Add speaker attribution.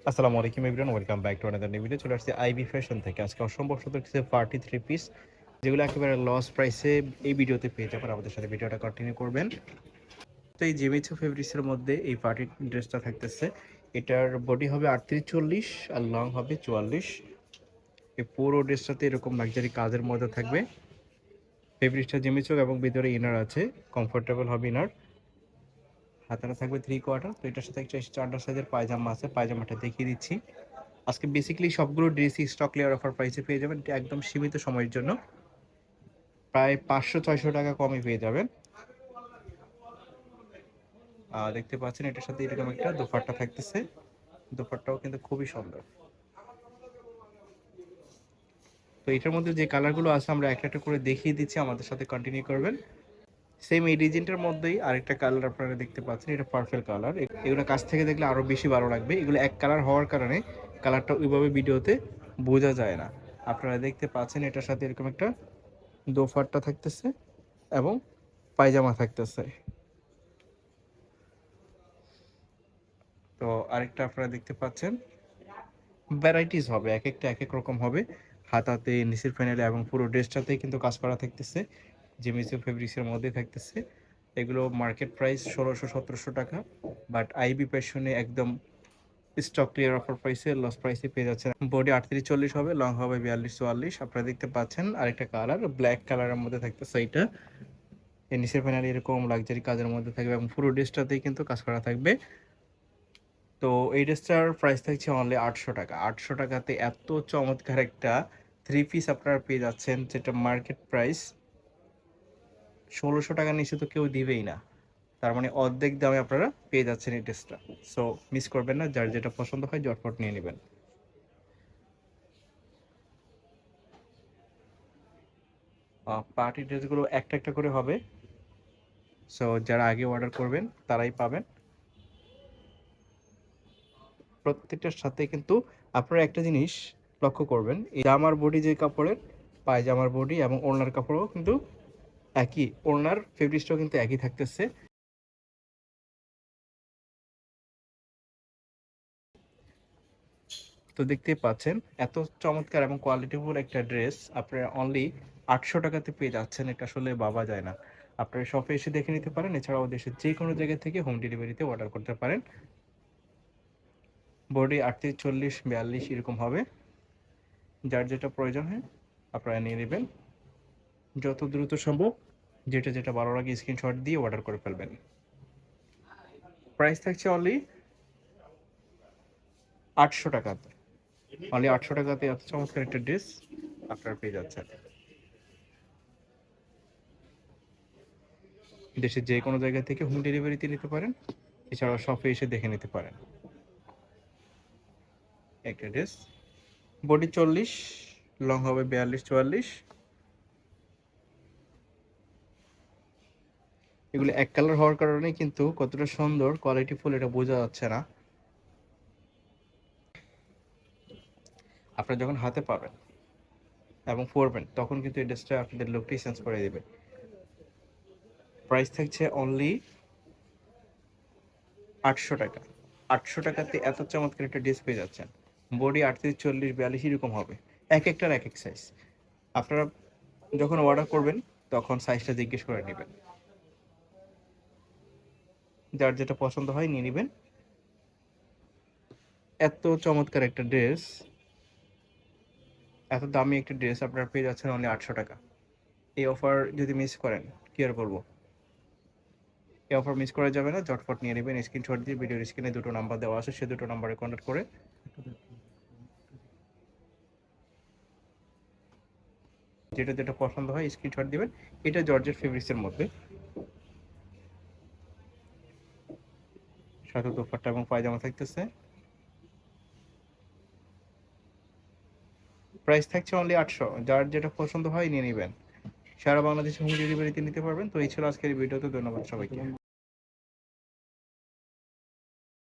Speaker 1: আসসালামু আলাইকুম everyone, welcome back to another new video. চলে আসছে আইবি ফ্যাশন থেকে। আজকে অসম্ভব সুন্দর কিছু পার্টি থ্রি পিস, যেগুলো একেবারে লস প্রাইসে এই ভিডিওতে পেয়ে যাবেন। আমাদের সাথে ভিডিওটা কন্টিনিউ করবেন। তো এই জেমিচু ফেব্রিক্সের মধ্যে এই পার্টি ড্রেসটা থাকতেছে। এটার বডি হবে 38-40 আর লং হবে 44। এই পুরো ড্রেসটাতে এরকম লাক্সারি কাজের মধ্যে থাকবে। ফেব্রিক্সটা জেমিচু এবং ভিতরে ইনার আছে, কমফোর্টেবল হবে ইনার। হাতাটা থাকবে 3/4। তো এটার সাথে একটা স্ট্যান্ডার্ড সাইজের পায়জামা আছে, পায়জামাটা দেখিয়ে দিচ্ছি। আজকে বেসিক্যালি সবগুলো ড্রেসই স্টক ক্লিয়ার অফার প্রাইসে পেয়ে যাবেন, এটা একদম সীমিত সময়ের জন্য। প্রায় 500-600 টাকা কমে পেয়ে যাবেন। দেখতে পাচ্ছেন এটার সাথে এরকম একটা দোপাট্টা থাকতেছে। দোপাট্টাও কিন্তু খুবই সুন্দর। তো এটার মধ্যে যে কালারগুলো আছে আমরা একটা একটা করে দেখিয়ে দিচ্ছি, আমাদের সাথে কন্টিনিউ করবেন। সেম এই ডিজাইনটার মধ্যেই আরেকটা কালার আপনারা দেখতে পাচ্ছেন, এটা পার্পল কালার। এগুলো কাছ থেকে দেখলে আরো বেশি ভালো লাগবে। এগুলো এক কালার হওয়ার কারণে কালারটা ওইভাবে ভিডিওতে বোঝা যায় না। আপনারা দেখতে পাচ্ছেন এটার সাথে এরকম একটা দোপাট্টা থাকতেছে এবং পায়জামা থাকতেছে। তো আরেকটা আপনারা দেখতে পাচ্ছেন, ভ্যারাইটিস হবে, এক একটা এক এক রকম হবে। হাতাতে, নিচের প্যানেলে এবং পুরো ড্রেসটাতেই কিন্তু কাজ করা থাকতেছে, জেমিসি ফেব্রিক্সের মধ্যে থাকতেছে। এগুলো মার্কেট প্রাইস 1600-1700 টাকা, বাট আইবি প্যাশনে একদম স্টক ক্লিয়ার অফার প্রাইসে, লস প্রাইসে পেয়ে যাচ্ছেন। বডি 38-40 হবে, লং হবে 42-44। আপনারা দেখতে পাচ্ছেন আরেকটা কালার ব্ল্যাক কালারের মধ্যে থাকতেছে। এইটা এর নিচের প্যানেলে এরকম লাক্সারি কাজের মধ্যে থাকবে এবং পুরো ড্রেসটাতেই কিন্তু কাজ করা থাকবে। তো এই ড্রেসটার প্রাইস থাকছে অনলি 800 টাকা। 800 টাকাতে এত চমৎকার একটা থ্রি পিস আপনারা পেয়ে যাচ্ছেন, যেটা মার্কেট প্রাইস 1600 টাকার নিচে তো কেউ দিবেই না। তার মানে অর্ধেক দামে আপনারা পেয়ে যাচ্ছেন এই ড্রেসটা। সো মিস করবেন না, যার যেটা পছন্দ হয় ঝটপট নিয়ে নেবেন। পার্টি ড্রেসগুলো একটা একটা করে হবে। সো যারা আগে অর্ডার করবেন তারাই পাবেন। প্রত্যেকটার সাথে কিন্তু আপনারা একটা জিনিস লক্ষ্য করবেন, এই জামার বডি যে কাপড়ের, পায়জামার বডি এবং ওড়নার কাপড়ও কিন্তু একই, ওড়নার ফেব্রিক্সটাও কিন্তু একই থাকতেছে। তো দেখতেই পাচ্ছেন এত চমৎকার এবং কোয়ালিটিফুল একটা ড্রেস আপনারা অনলি 800 টাকাতে পেয়ে যাচ্ছেন। এটা আসলে ভাবা যায় না। আপনারা শপে এসে দেখে নিতে পারেন, এছাড়াও দেশের যে কোনো জায়গা থেকে হোম ডেলিভারিতে অর্ডার করতে পারেন। বডি 38-40-42 এরকম হবে। যার যেটা প্রয়োজন হয় আপনারা নিয়ে নেবেন। যত দ্রুত সম্ভব যেটা যেটা ভালো লাগে স্ক্রিনশট দিয়ে অর্ডার করে ফেলবেন। প্রাইস থাকছে অনলি 800 টাকাতে। অনলি 800 টাকাতে এত চমৎকার একটা ড্রেস আপনারা পেয়ে যাচ্ছেন। দেশের যে কোনো জায়গা থেকে হোম ডেলিভারিতে নিতে পারেন, এছাড়াও শপে এসে দেখে নিতে পারেন। একটা ড্রেস বডি 40, লং হবে 42-44। এগুলো এক কালার হওয়ার কারণে কিন্তু কতটা সুন্দর কোয়ালিটিফুল এটা বোঝা যাচ্ছে না। আপনারা যখন হাতে পাবেন এবং পরবেন তখন কিন্তু এই ড্রেসটা আপনাদের লুকটি চেঞ্জ করে দেবে। প্রাইস থাকছে অনলি 800 টাকা। 800 টাকাতে এত চমৎকার একটা ড্রেস পেয়ে যাচ্ছেন। বডি 38-40-42 এরকম হবে, এক একটার এক এক সাইজ। আপনারা যখন অর্ডার করবেন তখন সাইজটা জিজ্ঞেস করে নেবেন, যার যেটা পছন্দ হয় নিয়ে নেবেন। এত চমৎকার একটা ড্রেস, এত দামি একটা ড্রেস আপনারা পেয়ে যাচ্ছেন অনলি 800 টাকা। এই অফার যদি মিস করেন কি আর বলবো। এই অফার মিস করা যাবে না, ঝটপট নিয়ে নেবেন। স্ক্রিনশট দিয়ে ভিডিওর স্ক্রিনে দুটো নাম্বার দেওয়া আছে, সে দুটো নাম্বারে কন্ট্যাক্ট করে যেটা যেটা পছন্দ হয় স্ক্রিনশট দিবেন। এটা জর্জেট ফেব্রিক্সের মধ্যে, সাথে দোপাট্টা এবং পায়জামা থাকতেছে। প্রাইস থাকছে অনলি 800। যার যেটা পছন্দ হয় নিয়ে নেবেন। সারা বাংলাদেশে হোম ডেলিভারিতে নিতে পারবেন। তো এই ছিল আজকের ভিডিওতে, ধন্যবাদ সবাইকে।